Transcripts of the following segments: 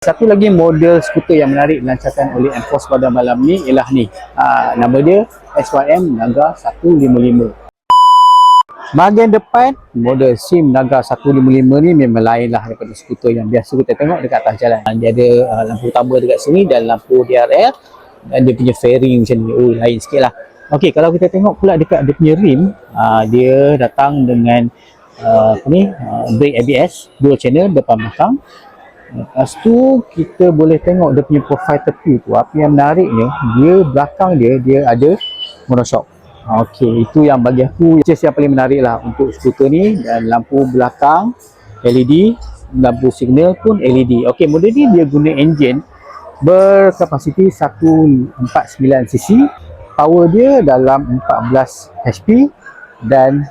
Satu lagi model skuter yang menarik dilancarkan oleh Enforce pada malam ni ialah ni. Nama dia SYM Naga 155. Bahagian depan model SIM Naga 155 ni memang lain lah daripada skuter yang biasa kita tengok dekat atas jalan. Dia ada lampu utama dekat sini dan lampu DRL dan dia punya fairing macam ni. Oh, lain sikit lah. Okey, kalau kita tengok pula dekat dia punya rim, dia datang dengan brake ABS dual channel depan belakang. Lepas tu kita boleh tengok dia punya profile tepi tu. Apa yang menariknya, dia belakang dia ada monoshock. Okey, itu yang bagi aku features yang paling menarik lah untuk skuter ni. Dan lampu belakang LED, lampu signal pun LED. Okey, model ni dia guna enjin berkapasiti 149cc. Power dia dalam 14 HP dan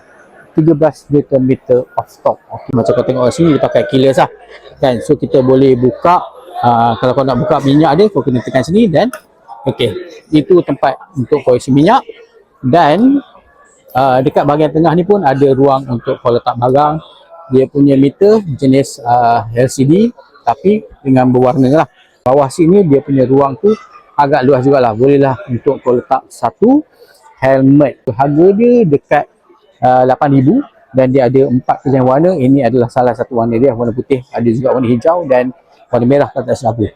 13 Nm of torque. Okay. Macam kau tengok sini dia pakai keyless lah kan, so kita boleh buka. Kalau kau nak buka minyak dia, kau kena tekan sini dan okey, itu tempat untuk kau isi minyak. Dan dekat bahagian tengah ni pun ada ruang untuk kau letak barang. Dia punya meter jenis LCD tapi dengan berwarna lah. Bawah sini dia punya ruang tu agak luas jugalah, bolehlah untuk kau letak satu helmet. Harga dia dekat 8,000 dan dia ada 4 pilihan warna. Ini adalah salah satu warna dia, warna putih, ada juga warna hijau dan warna merah kat atas lampu.